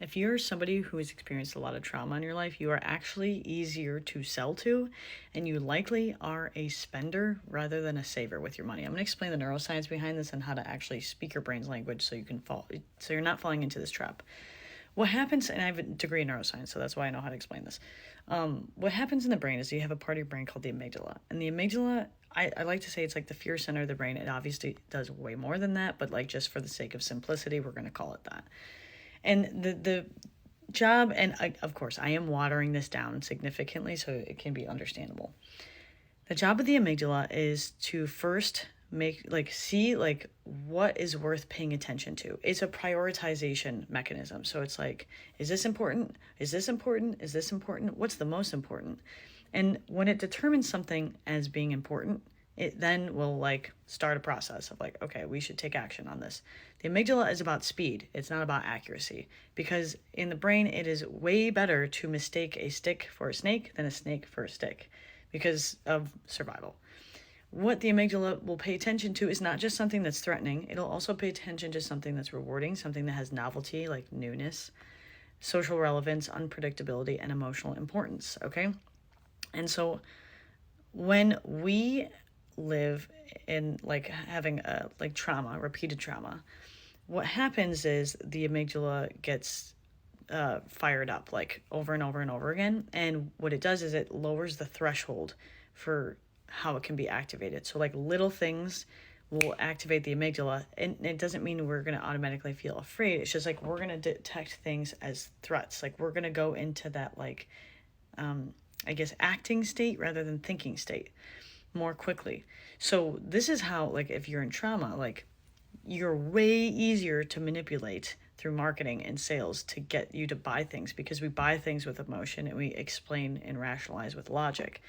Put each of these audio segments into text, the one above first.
If you're somebody who has experienced a lot of trauma in your life, you are actually easier to sell to, and you likely are a spender rather than a saver with your money. I'm going to explain the neuroscience behind this and how to actually speak your brain's language so you're not falling into this trap. What happens, and I have a degree in neuroscience, so that's why I know how to explain this. What happens in the brain is you have a part of your brain called the amygdala, and the amygdala, I like to say it's like the fear center of the brain. It obviously does way more than that, but like just for the sake of simplicity, we're going to call it that. And the job, and of course, I am watering this down significantly so it can be understandable. The job of the amygdala is to first see what is worth paying attention to. It's a prioritization mechanism. So it's like, is this important? Is this important? Is this important? What's the most important? And when it determines something as being important, it then will start a process of okay, we should take action on this. The amygdala is about speed. It's not about accuracy, because in the brain, it is way better to mistake a stick for a snake than a snake for a stick because of survival. What the amygdala will pay attention to is not just something that's threatening. It'll also pay attention to something that's rewarding, something that has novelty, like newness, social relevance, unpredictability, and emotional importance, okay? And so when we live in having a trauma, repeated trauma, what happens is the amygdala gets fired up over and over and over again. And what it does is it lowers the threshold for how it can be activated. So little things will activate the amygdala, and it doesn't mean we're going to automatically feel afraid. It's just we're going to detect things as threats. We're going to go into that acting state rather than thinking state more quickly. So this is how if you're in trauma, you're way easier to manipulate through marketing and sales to get you to buy things, because we buy things with emotion and we explain and rationalize with logic.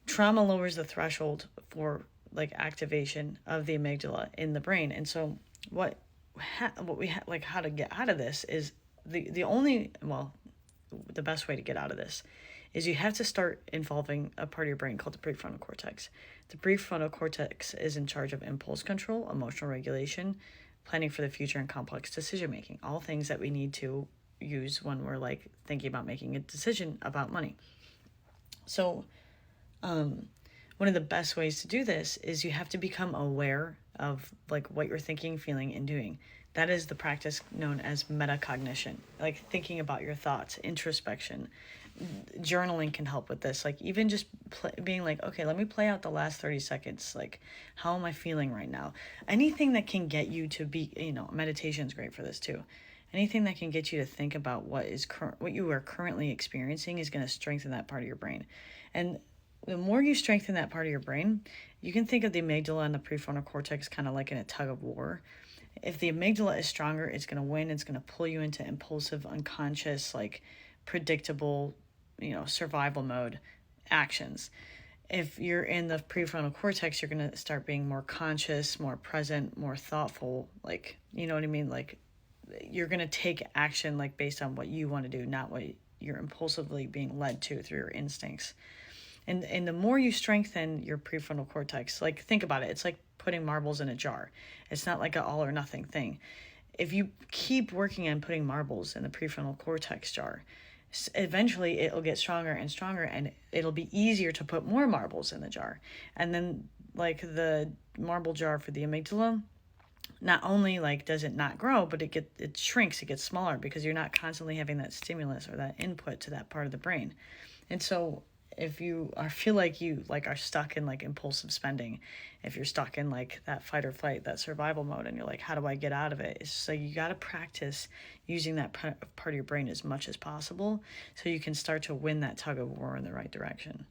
Trauma lowers the threshold for activation of the amygdala in the brain. And so how to get out of this is the best way to get out of this is you have to start involving a part of your brain called the prefrontal cortex. The prefrontal cortex is in charge of impulse control, emotional regulation, planning for the future, and complex decision making. All things that we need to use when we're thinking about making a decision about money. So one of the best ways to do this is you have to become aware of what you're thinking, feeling, and doing. That is the practice known as metacognition, thinking about your thoughts, introspection. Journaling can help with this. Even just being okay, let me play out the last 30 seconds. How am I feeling right now? Anything that can get you to be, meditation is great for this too. Anything that can get you to think about what you are currently experiencing is going to strengthen that part of your brain. And the more you strengthen that part of your brain, you can think of the amygdala and the prefrontal cortex kind of like in a tug of war. If the amygdala is stronger, it's going to win. It's going to pull you into impulsive, unconscious, predictable, survival mode actions. If you're in the prefrontal cortex, you're going to start being more conscious, more present, more thoughtful. You know what I mean? You're going to take action based on what you want to do, not what you're impulsively being led to through your instincts. And the more you strengthen your prefrontal cortex, think about it. It's like putting marbles in a jar. It's not like an all or nothing thing. If you keep working on putting marbles in the prefrontal cortex jar, eventually it'll get stronger and stronger, and it'll be easier to put more marbles in the jar. And then the marble jar for the amygdala, not only does it not grow, but it shrinks, it gets smaller, because you're not constantly having that stimulus or that input to that part of the brain. And so if you feel like you are stuck in impulsive spending, if you're stuck in that fight or flight, that survival mode, and you're how do I get out of it? It's just you got to practice using that part of your brain as much as possible so you can start to win that tug of war in the right direction.